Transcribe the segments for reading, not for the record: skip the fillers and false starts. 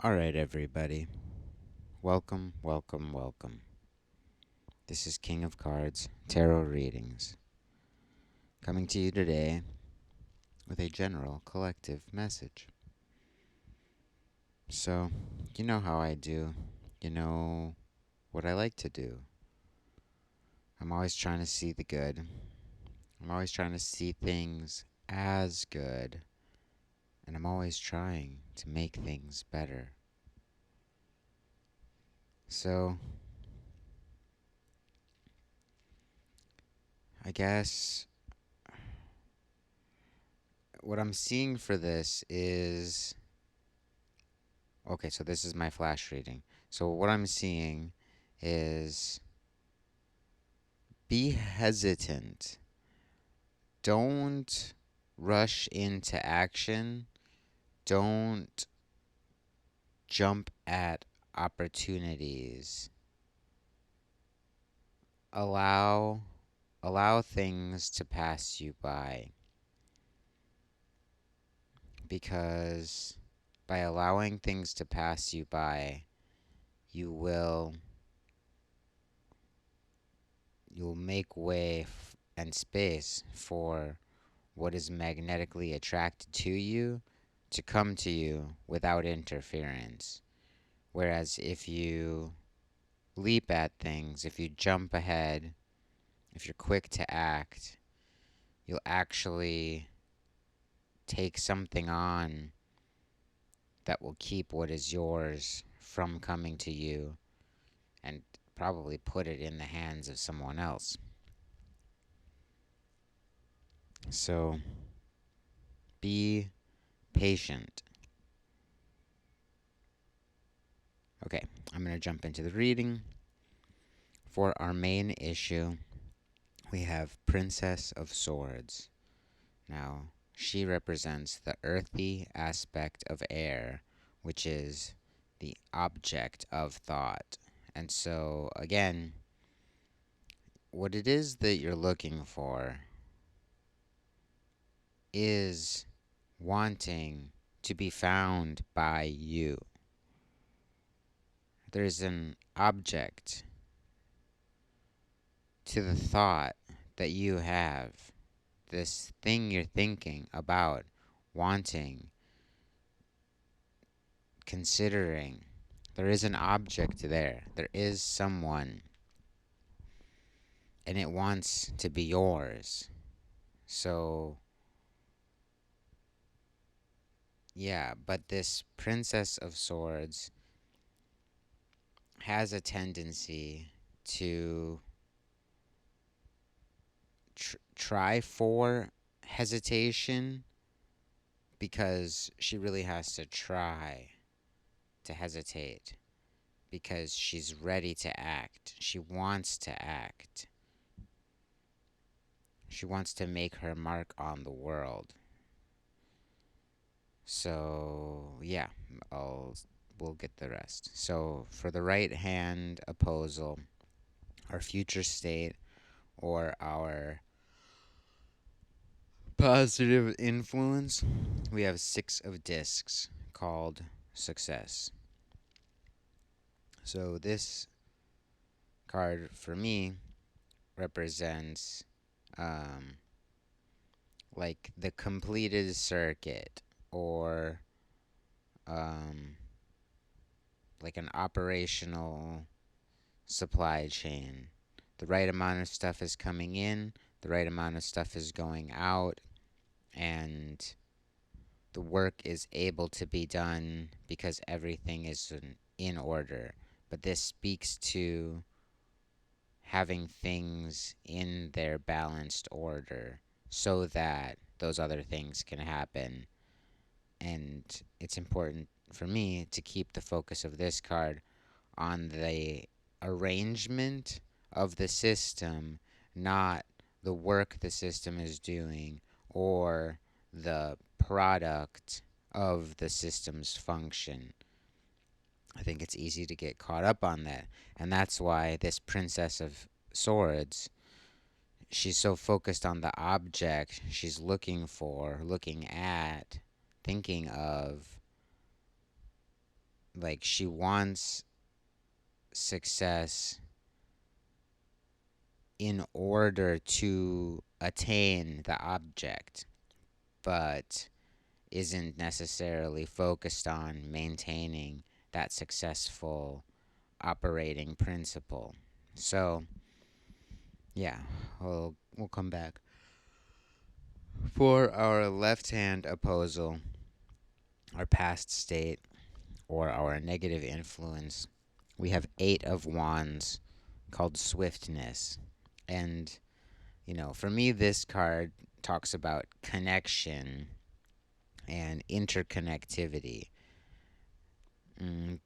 All right, everybody. Welcome, welcome, welcome. This is King of Cards Tarot Readings, coming to you today with a general collective message. So, you know how I do. You know what I like to do. I'm always trying to see the good. I'm always trying to see things as good. And I'm always trying to make things better. So, I guess what I'm seeing for this is okay, so this is my flash reading. So what I'm seeing is be hesitant. Don't rush into action. Don't jump at opportunities. Allow allow things to pass you by because by allowing things to pass you by, you will you'll make way and space for what is magnetically attracted to you to come to you without interference. Whereas if you leap at things, if you jump ahead, if you're quick to act, you'll actually take something on that will keep what is yours from coming to you and probably put it in the hands of someone else. So be patient. Okay, I'm going to jump into the reading. For our main issue, we have Princess of Swords. Now, she represents the earthy aspect of air, which is the object of thought. And so, again, what it is that you're looking for is wanting to be found by you. There's an object to the thought that you have, this thing you're thinking about, wanting, considering. There is an object there. There is someone. And it wants to be yours. So, yeah, but this Princess of Swords has a tendency to try for hesitation because she really has to try to hesitate because she's ready to act. She wants to act. She wants to make her mark on the world. So, yeah, we'll get the rest. So, for the right hand opposal, our future state or our positive influence, we have 6 of discs called success. So, this card for me represents um, like the completed circuit or um, like an operational supply chain. The right amount of stuff is coming in, the right amount of stuff is going out, and the work is able to be done because everything is in order. But this speaks to having things in their balanced order so that those other things can happen. And it's important for me to keep the focus of this card on the arrangement of the system, not the work the system is doing or the product of the system's function. I think it's easy to get caught up on that. And that's why this Princess of Swords, she's so focused on the object she's looking for, looking at, thinking of, like she wants success in order to attain the object, but isn't necessarily focused on maintaining that successful operating principle. So, yeah, we'll come back. For our left hand opposal, our past state, or our negative influence, we have Eight of Wands called Swiftness. And, for me, this card talks about connection and interconnectivity.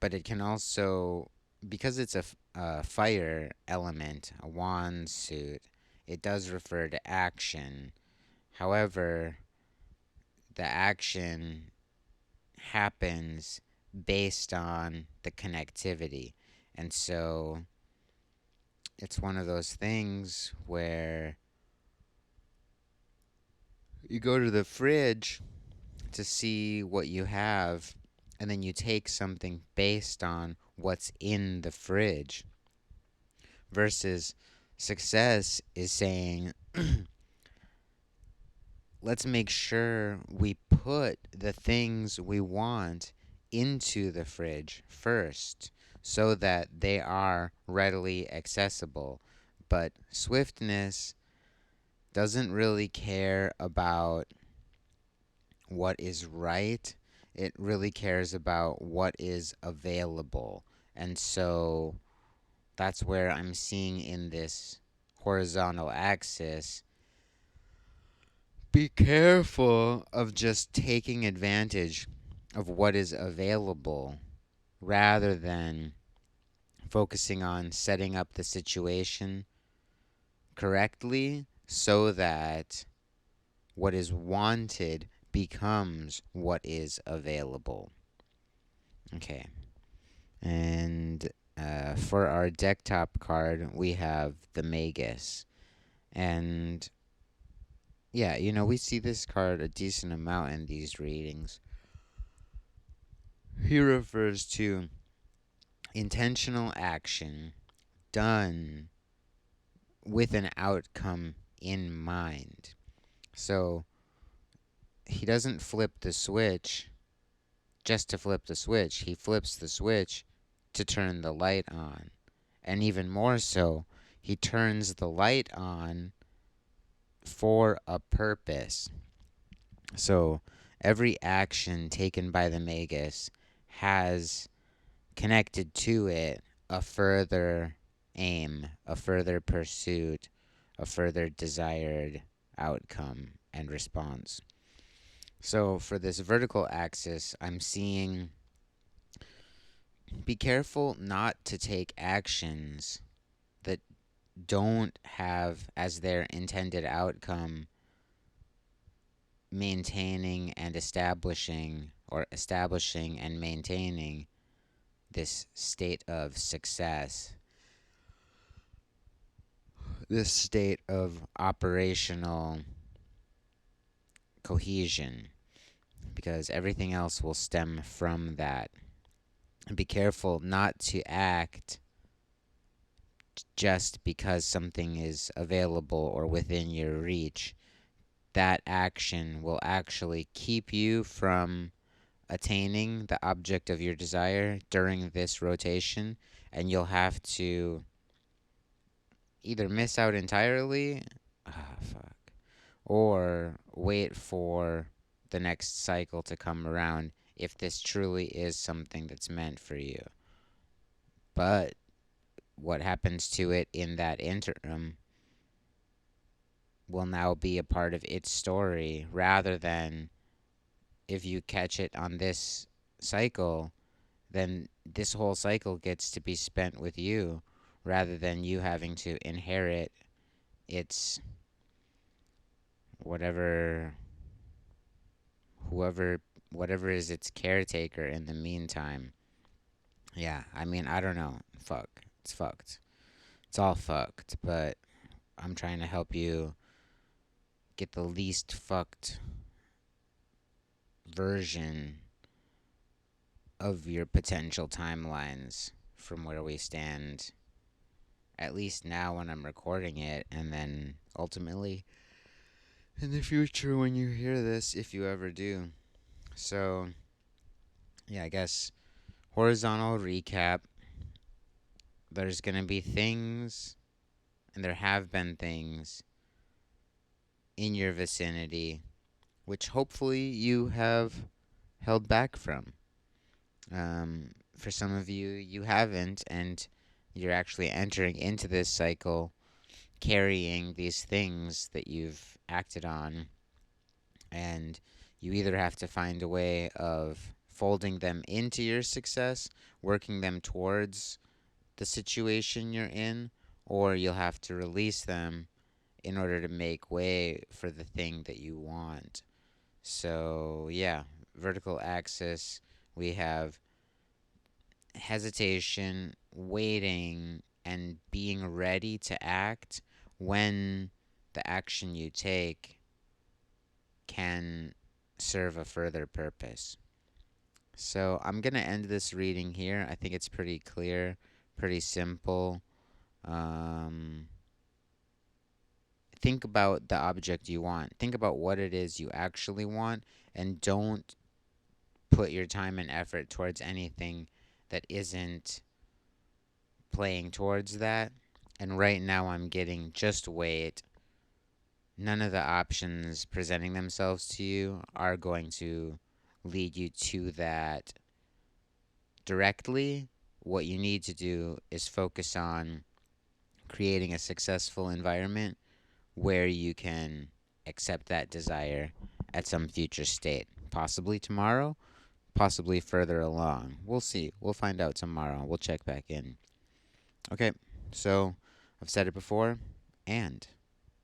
But it can also, because it's a fire element, a wand suit, it does refer to action. However, the action happens based on the connectivity. And so it's one of those things where you go to the fridge to see what you have, and then you take something based on what's in the fridge. Versus success is saying, let's make sure we put the things we want into the fridge first so that they are readily accessible. But swiftness doesn't really care about what is right, it really cares about what is available. And so that's where I'm seeing in this horizontal axis, be careful of just taking advantage of what is available rather than focusing on setting up the situation correctly so that what is wanted becomes what is available. Okay. And for our deck top card, we have the Magus. And yeah, we see this card a decent amount in these readings. He refers to intentional action done with an outcome in mind. So he doesn't flip the switch just to flip the switch. He flips the switch to turn the light on. And even more so, he turns the light on for a purpose. So every action taken by the Magus has connected to it a further aim, a further pursuit, a further desired outcome and response. So for this vertical axis, I'm seeing, be careful not to take actions that don't have as their intended outcome maintaining and establishing, or establishing and maintaining this state of success, this state of operational cohesion, because everything else will stem from that. Be careful not to act just because something is available or within your reach. That action will actually keep you from attaining the object of your desire during this rotation, and you'll have to either miss out entirely, fuck, or wait for the next cycle to come around if this truly is something that's meant for you. But what happens to it in that interim will now be a part of its story, rather than if you catch it on this cycle, then this whole cycle gets to be spent with you rather than you having to inherit its whatever, whoever, whatever is its caretaker in the meantime. Yeah, I mean, I don't know. Fuck. It's fucked. It's all fucked, but I'm trying to help you get the least fucked version of your potential timelines from where we stand, at least now when I'm recording it, and then ultimately in the future when you hear this, if you ever do. So, yeah, I guess horizontal recap. There's going to be things, and there have been things in your vicinity which hopefully you have held back from. For some of you, you haven't, and you're actually entering into this cycle carrying these things that you've acted on, and you either have to find a way of folding them into your success, working them towards the situation you're in, or you'll have to release them in order to make way for the thing that you want. So, yeah, vertical axis, we have hesitation, waiting, and being ready to act when the action you take can serve a further purpose. So I'm going to end this reading here. I think it's pretty clear, pretty simple. Um, think about the object you want. Think about what it is you actually want, and don't put your time and effort towards anything that isn't playing towards that. And right now, I'm getting just wait. None of the options presenting themselves to you are going to lead you to that directly. What you need to do is focus on creating a successful environment where you can accept that desire at some future state. Possibly tomorrow, possibly further along. We'll see. We'll find out tomorrow. We'll check back in. Okay, so I've said it before, and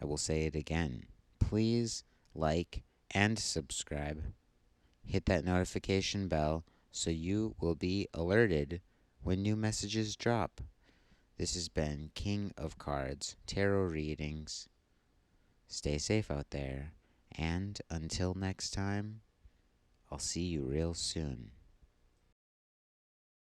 I will say it again. Please like and subscribe. Hit that notification bell so you will be alerted when new messages drop. This has been King of Cards Tarot Readings. Stay safe out there, and until next time, I'll see you real soon.